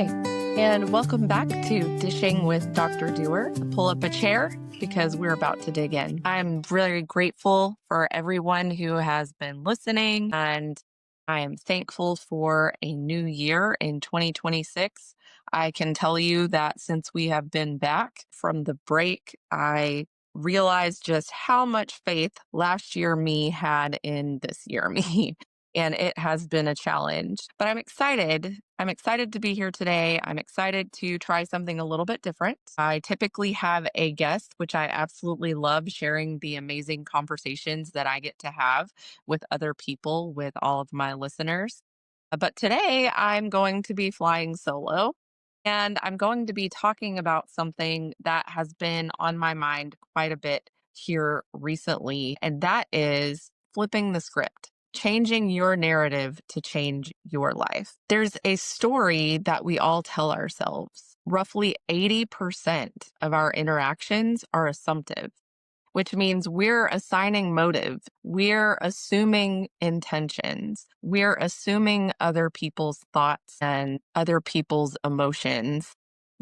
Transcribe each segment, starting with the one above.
Hi, and welcome back to Dishing with Dr. Duer. Pull up a chair because we're about to dig in. I'm really grateful for everyone who has been listening, and I am thankful for a new year in 2026. I can tell you that since we have been back from the break, I realized just how much faith last year me had in this year me. And it has been a challenge. But I'm excited. I'm excited to be here today. I'm excited to try something a little bit different. I typically have a guest, which I absolutely love sharing the amazing conversations that I get to have with other people, with all of my listeners. But today I'm going to be flying solo. And I'm going to be talking about something that has been on my mind quite a bit here recently, and that is flipping the script, changing your narrative to change your life. There's a story that we all tell ourselves. Roughly 80% of our interactions are assumptive, which means we're assigning motive, we're assuming intentions, we're assuming other people's thoughts and other people's emotions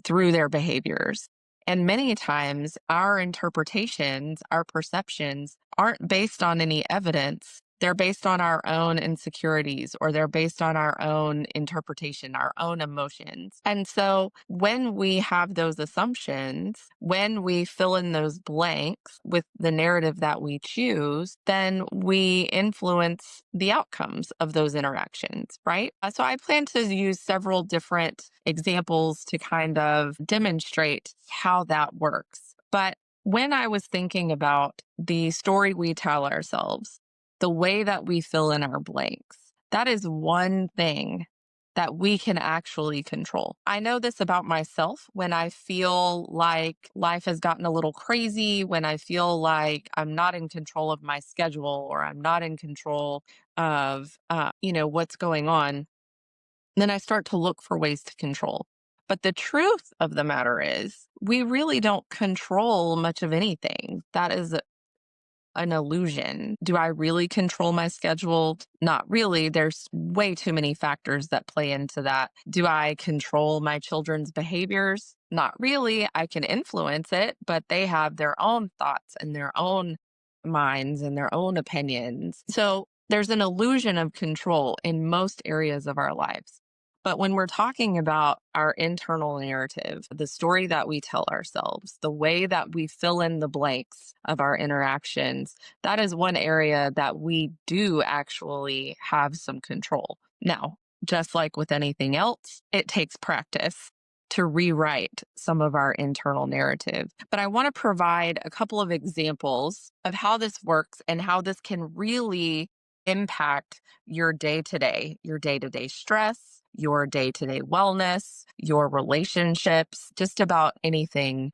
through their behaviors. And many times, our interpretations, our perceptions aren't based on any evidence. They're based on our own insecurities, or they're based on our own interpretation, our own emotions. And so when we have those assumptions, when we fill in those blanks with the narrative that we choose, then we influence the outcomes of those interactions, right? So I plan to use several different examples to kind of demonstrate how that works. But when I was thinking about the story we tell ourselves, the way that we fill in our blanks, that is one thing that we can actually control. I know this about myself when I feel like life has gotten a little crazy, when I feel like I'm not in control of my schedule, or I'm not in control of, what's going on. Then I start to look for ways to control. But the truth of the matter is, we really don't control much of anything. That is an illusion. Do I really control my schedule? Not really. There's way too many factors that play into that. Do I control my children's behaviors? Not really. I can influence it, but they have their own thoughts and their own minds and their own opinions. So there's an illusion of control in most areas of our lives. But when we're talking about our internal narrative, the story that we tell ourselves, the way that we fill in the blanks of our interactions, that is one area that we do actually have some control. Now, just like with anything else, it takes practice to rewrite some of our internal narrative. But I want to provide a couple of examples of how this works and how this can really impact your day to day stress, your day to day wellness, your relationships, just about anything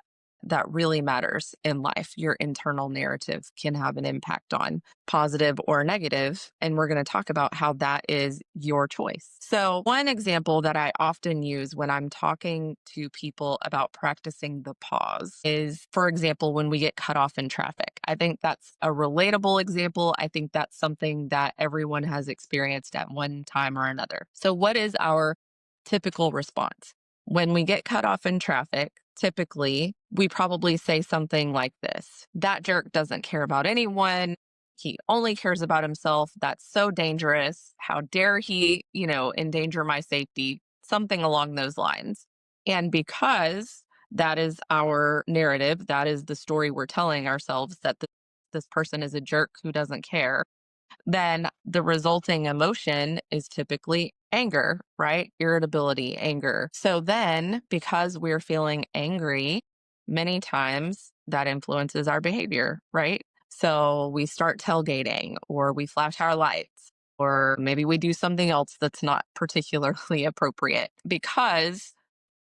that really matters in life. Your internal narrative can have an impact on, positive or negative. And we're going to talk about how that is your choice. So, one example that I often use when I'm talking to people about practicing the pause is, for example, when we get cut off in traffic. I think that's a relatable example. I think that's something that everyone has experienced at one time or another. So, what is our typical response? When we get cut off in traffic, typically we probably say something like this: that jerk doesn't care about anyone. He only cares about himself. That's so dangerous. How dare he, endanger my safety? Something along those lines. And because that is our narrative, that is the story we're telling ourselves, that this person is a jerk who doesn't care, then the resulting emotion is typically anger, right? Irritability, anger. So then, because we're feeling angry, many times that influences our behavior, right? So we start tailgating, or we flash our lights, or maybe we do something else that's not particularly appropriate because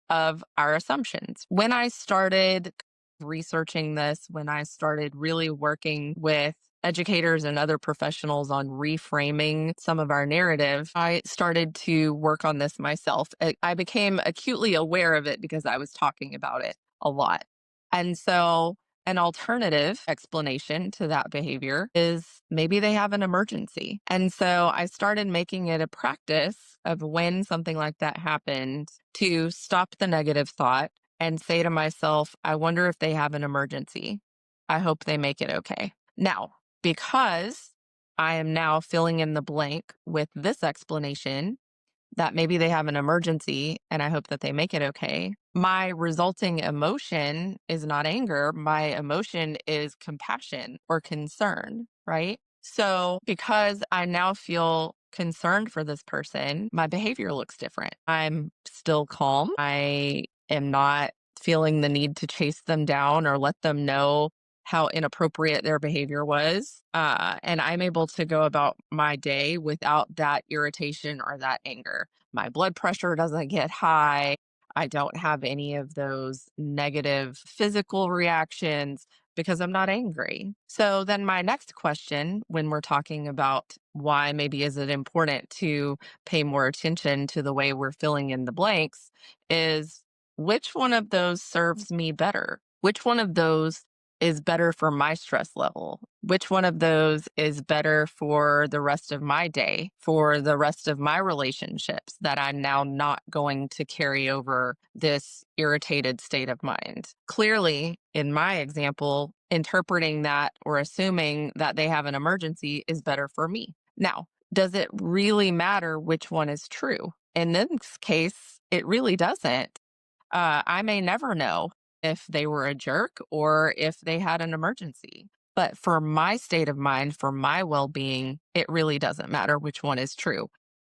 of our assumptions. When I started researching this, when I started really working with educators and other professionals on reframing some of our narrative, I started to work on this myself. I became acutely aware of it because I was talking about it a lot. And so An alternative explanation to that behavior is maybe they have an emergency. And so I started making it a practice of when something like that happened to stop the negative thought and say to myself, I wonder if they have an emergency. I hope they make it okay. Now, because I am now filling in the blank with this explanation, that maybe they have an emergency and I hope that they make it okay. My resulting emotion is not anger. My emotion is compassion or concern, right? So, because I now feel concerned for this person, my behavior looks different. I'm still calm. I am not feeling the need to chase them down or let them know how inappropriate their behavior was. And I'm able to go about my day without that irritation or that anger. My blood pressure doesn't get high. I don't have any of those negative physical reactions because I'm not angry. So then my next question when we're talking about why maybe is it important to pay more attention to the way we're filling in the blanks is which one of those serves me better? Which one of those is better for my stress level? Which one of those is better for the rest of my day, for the rest of my relationships that I'm now not going to carry over this irritated state of mind? Clearly, in my example, interpreting that or assuming that they have an emergency is better for me. Now, does it really matter which one is true? In this case, it really doesn't. I may never know if they were a jerk or if they had an emergency. But for my state of mind, for my well being, it really doesn't matter which one is true.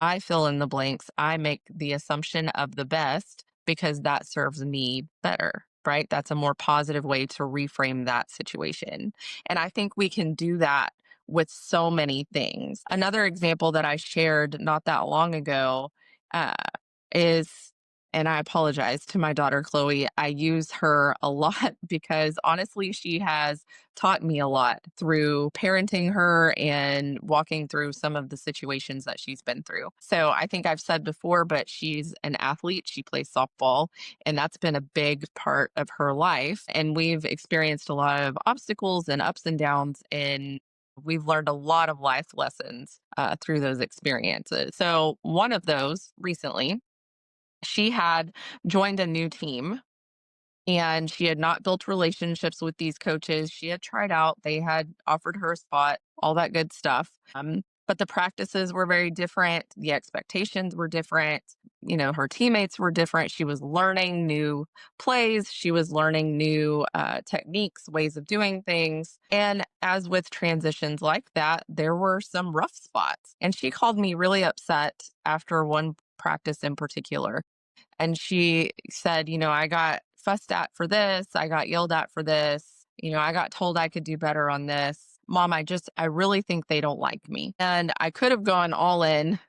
I fill in the blanks. I make the assumption of the best because that serves me better, right? That's a more positive way to reframe that situation. And I think we can do that with so many things. Another example that I shared not that long ago uh, is and I apologize to my daughter, Chloe. I use her a lot because honestly, she has taught me a lot through parenting her and walking through some of the situations that she's been through. So I think I've said before, but she's an athlete. She plays softball, and that's been a big part of her life. And we've experienced a lot of obstacles and ups and downs. And we've learned a lot of life lessons through those experiences. So, one of those recently, she had joined a new team and she had not built relationships with these coaches. She had tried out, they had offered her a spot, all that good stuff. But the practices were very different. The expectations were different. You know, her teammates were different. She was learning new plays. She was learning new techniques, ways of doing things. And as with transitions like that, there were some rough spots. And she called me really upset after one practice in particular and she said, I got fussed at for this. I got yelled at for this. I got told I could do better on this. Mom, I really think they don't like me. And I could have gone all in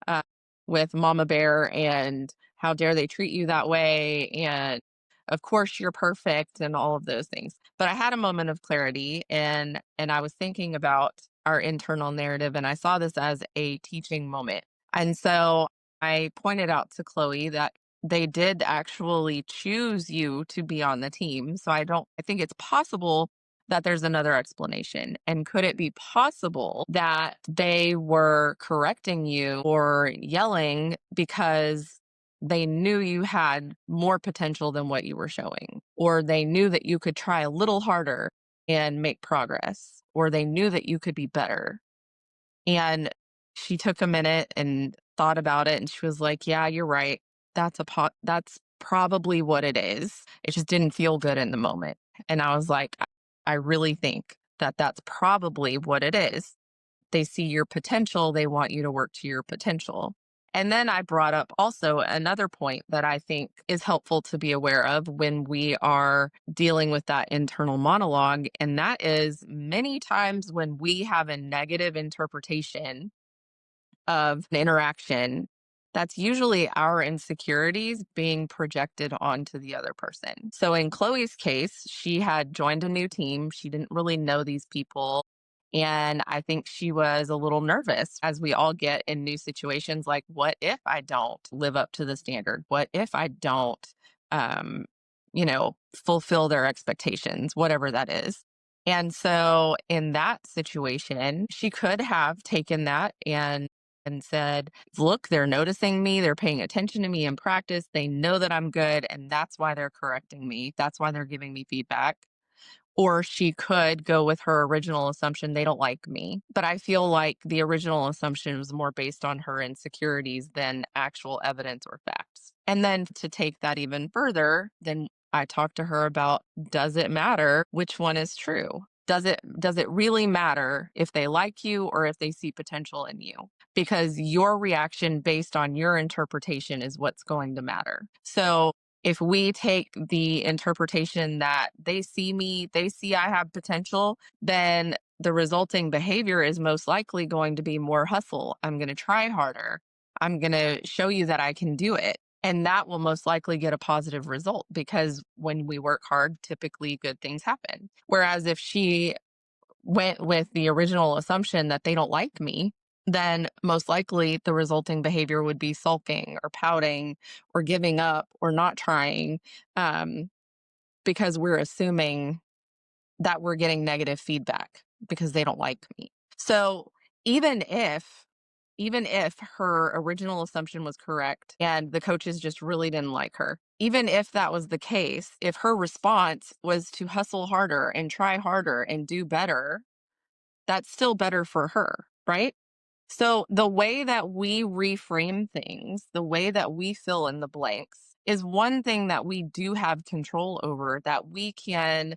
uh, with Mama Bear and how dare they treat you that way. And of course you're perfect and all of those things. But I had a moment of clarity and I was thinking about our internal narrative and I saw this as a teaching moment. And so I pointed out to Chloe that they did actually choose you to be on the team. So I think it's possible that there's another explanation. And could it be possible that they were correcting you or yelling because they knew you had more potential than what you were showing, or they knew that you could try a little harder and make progress, or they knew that you could be better? And she took a minute and thought about it and she was like, "Yeah, you're right. That's probably what it is. It just didn't feel good in the moment." And I was like, I really think that that's probably what it is. They see your potential, they want you to work to your potential." And then I brought up also another point that I think is helpful to be aware of when we are dealing with that internal monologue. And that is many times when we have a negative interpretation of an interaction, that's usually our insecurities being projected onto the other person. So in Chloe's case, she had joined a new team. She didn't really know these people. And I think she was a little nervous, as we all get in new situations, like, what if I don't live up to the standard? What if I don't, um, fulfill their expectations, whatever that is. And so in that situation, she could have taken that and said, "Look, they're noticing me, they're paying attention to me in practice. They know that I'm good, and that's why they're correcting me. That's why they're giving me feedback." Or she could go with her original assumption, they don't like me. But I feel like the original assumption was more based on her insecurities than actual evidence or facts. And then to take that even further, then I talked to her about, does it matter which one is true? Does it really matter if they like you or if they see potential in you? Because your reaction based on your interpretation is what's going to matter. So if we take the interpretation that they see me, they see I have potential, then the resulting behavior is most likely going to be more hustle. I'm going to try harder. I'm going to show you that I can do it. And that will most likely get a positive result because when we work hard, typically good things happen. Whereas if she went with the original assumption that they don't like me, then most likely the resulting behavior would be sulking or pouting or giving up or not trying, um, because we're assuming that we're getting negative feedback because they don't like me. So even if even if her original assumption was correct and the coaches just really didn't like her, even if that was the case, if her response was to hustle harder and try harder and do better, that's still better for her, right? So the way that we reframe things, the way that we fill in the blanks is one thing that we do have control over, that we can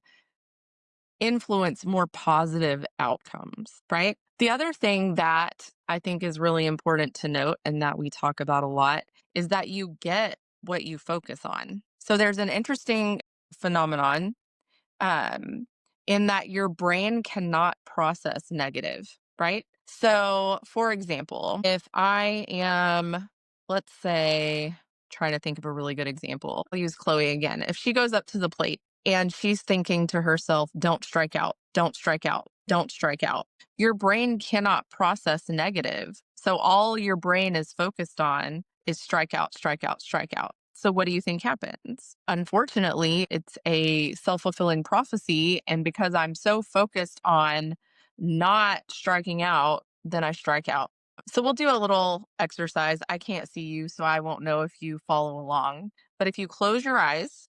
influence more positive outcomes, right? The other thing that I think is really important to note and that we talk about a lot is that you get what you focus on. So there's an interesting phenomenon, um, in that your brain cannot process negative, right? So, for example, if I am, let's say, trying to think of a really good example, I'll use Chloe again. If she goes up to the plate and she's thinking to herself, don't strike out, don't strike out, don't strike out, your brain cannot process negative. So, all your brain is focused on is strike out, strike out, strike out. So, what do you think happens? Unfortunately, it's a self fulfilling prophecy. And because I'm so focused on not striking out, then I strike out. So, we'll do a little exercise. I can't see you, so I won't know if you follow along. But if you close your eyes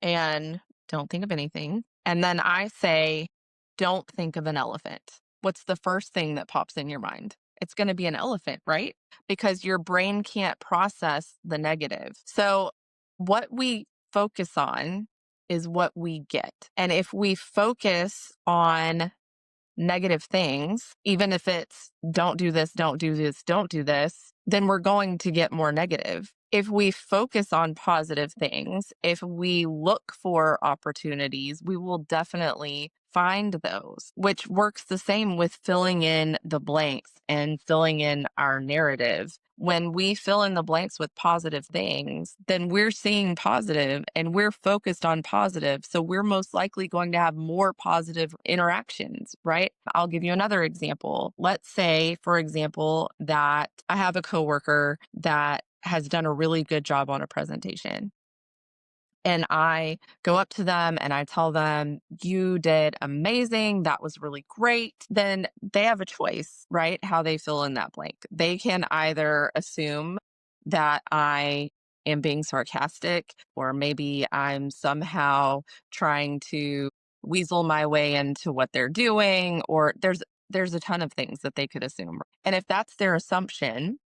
and don't think of anything, and then I say, don't think of an elephant, what's the first thing that pops in your mind? It's going to be an elephant, right? Because your brain can't process the negative. So, what we focus on is what we get. And if we focus on negative things, even if it's don't do this, don't do this, don't do this, then we're going to get more negative. If we focus on positive things, if we look for opportunities, we will definitely find those, which works the same with filling in the blanks and filling in our narrative. When we fill in the blanks with positive things, then we're seeing positive and we're focused on positive. So we're most likely going to have more positive interactions, right? I'll give you another example. Let's say, for example, that I have a coworker that has done a really good job on a presentation. And I go up to them and I tell them, you did amazing. That was really great. Then they have a choice, right? How they fill in that blank. They can either assume that I am being sarcastic, or maybe I'm somehow trying to weasel my way into what they're doing, or there's a ton of things that they could assume. And if that's their assumption,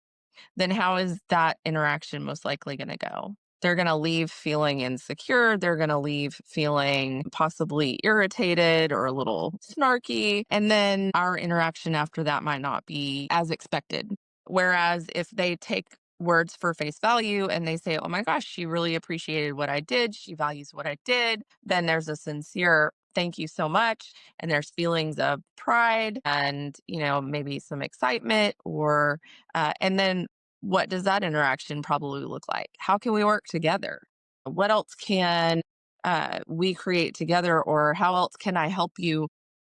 then how is that interaction most likely going to go? They're going to leave feeling insecure. They're going to leave feeling possibly irritated or a little snarky. And then our interaction after that might not be as expected. Whereas if they take words for face value and they say, oh my gosh, she really appreciated what I did, she values what I did, then there's a sincere thank you so much. And there's feelings of pride and, maybe some excitement and then what does that interaction probably look like? How can we work together? What else can we create together? Or how else can I help you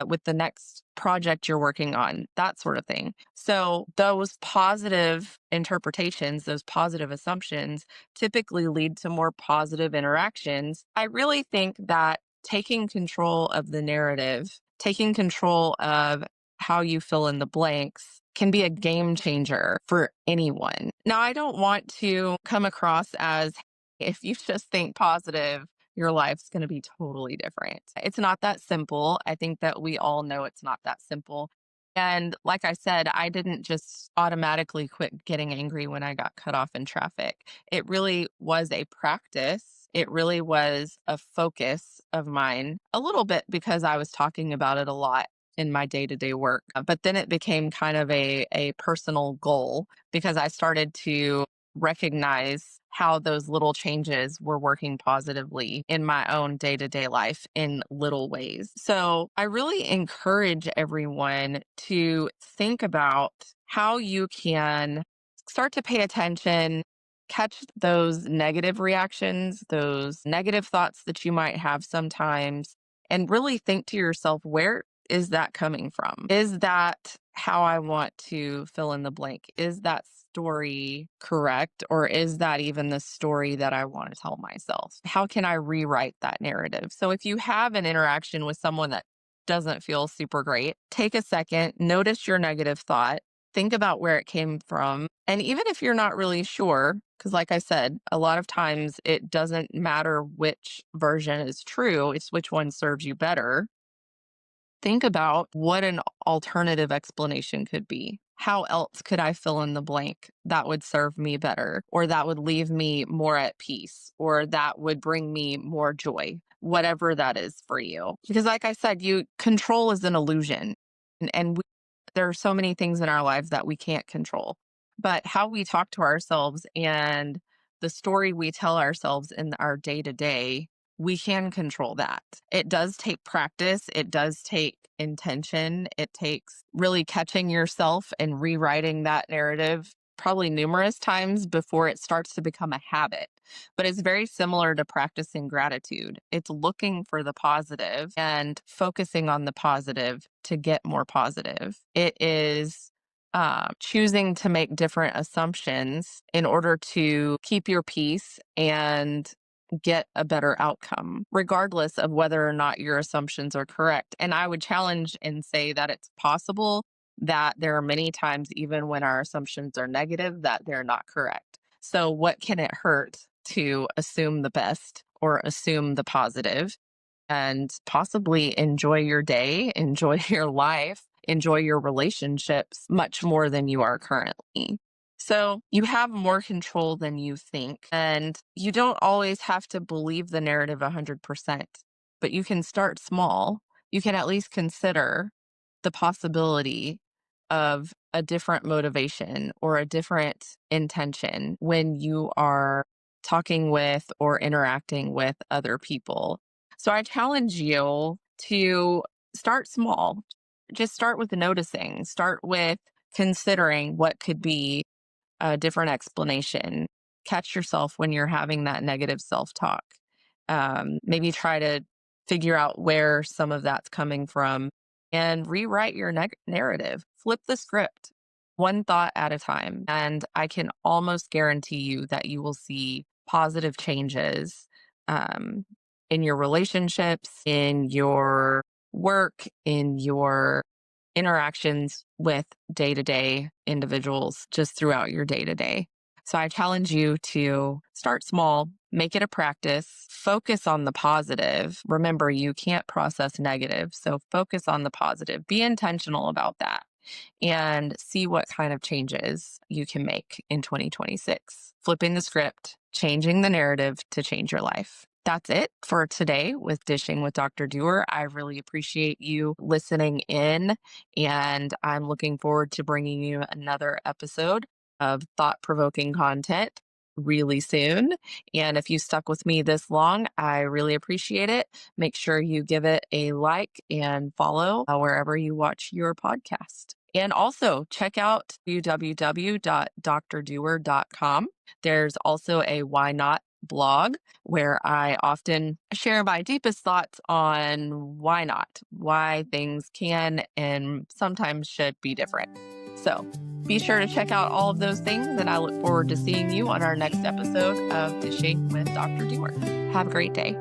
with the next project you're working on, that sort of thing. So, those positive interpretations, those positive assumptions typically lead to more positive interactions. I really think that taking control of the narrative, taking control of how you fill in the blanks can be a game changer for anyone. Now, I don't want to come across as if you just think positive, your life's going to be totally different. It's not that simple. I think that we all know it's not that simple. And like I said, I didn't just automatically quit getting angry when I got cut off in traffic. It really was a practice. It really was a focus of mine, a little bit because I was talking about it a lot in my day to day work. But then it became kind of a personal goal because I started to recognize how those little changes were working positively in my own day to day life in little ways. So I really encourage everyone to think about how you can start to pay attention, catch those negative reactions, those negative thoughts that you might have sometimes, and really think to yourself, where is that coming from? Is that how I want to fill in the blank? Is that story correct? Or is that even the story that I want to tell myself? How can I rewrite that narrative? So if you have an interaction with someone that doesn't feel super great, take a second, notice your negative thought, think about where it came from. And even if you're not really sure, because like I said, a lot of times it doesn't matter which version is true, it's which one serves you better. Think about what an alternative explanation could be. How else could I fill in the blank that would serve me better, or that would leave me more at peace, or that would bring me more joy, whatever that is for you? Because, like I said, you control is an illusion, and there are so many things in our lives that we can't control. But how we talk to ourselves and the story we tell ourselves in our day to day, we can control that. It does take practice, it does take intention, it takes really catching yourself and rewriting that narrative probably numerous times before it starts to become a habit. But it's very similar to practicing gratitude. It's looking for the positive and focusing on the positive to get more positive. It is choosing to make different assumptions in order to keep your peace and get a better outcome, regardless of whether or not your assumptions are correct. And I would challenge and say that it's possible that there are many times, even when our assumptions are negative, that they're not correct. So, what can it hurt to assume the best or assume the positive and possibly enjoy your day, enjoy your life, enjoy your relationships much more than you are currently? So you have more control than you think. And you don't always have to believe the narrative 100%, but you can start small. You can at least consider the possibility of a different motivation or a different intention when you are talking with or interacting with other people. So I challenge you to start small. Just start with noticing, start with considering what could be a different explanation. Catch yourself when you're having that negative self talk. Maybe try to figure out where some of that's coming from and rewrite your narrative. Flip the script one thought at a time. And I can almost guarantee you that you will see positive changes um, in your relationships, in your work, in your interactions with day to day individuals just throughout your day to day. So I challenge you to start small, make it a practice, focus on the positive. Remember, you can't process negative. So focus on the positive, be intentional about that, and see what kind of changes you can make in 2026. Flipping the script, changing the narrative to change your life. That's it for today with Dishing with Dr. Duer. I really appreciate you listening in, and I'm looking forward to bringing you another episode of thought provoking content really soon. And if you stuck with me this long, I really appreciate it. Make sure you give it a like and follow wherever you watch your podcast. And also check out www.drduer.com. There's also a why not blog where I often share my deepest thoughts on why not, why things can and sometimes should be different. So be sure to check out all of those things, and I look forward to seeing you on our next episode of Dishing with Dr. Duer. Have a great day.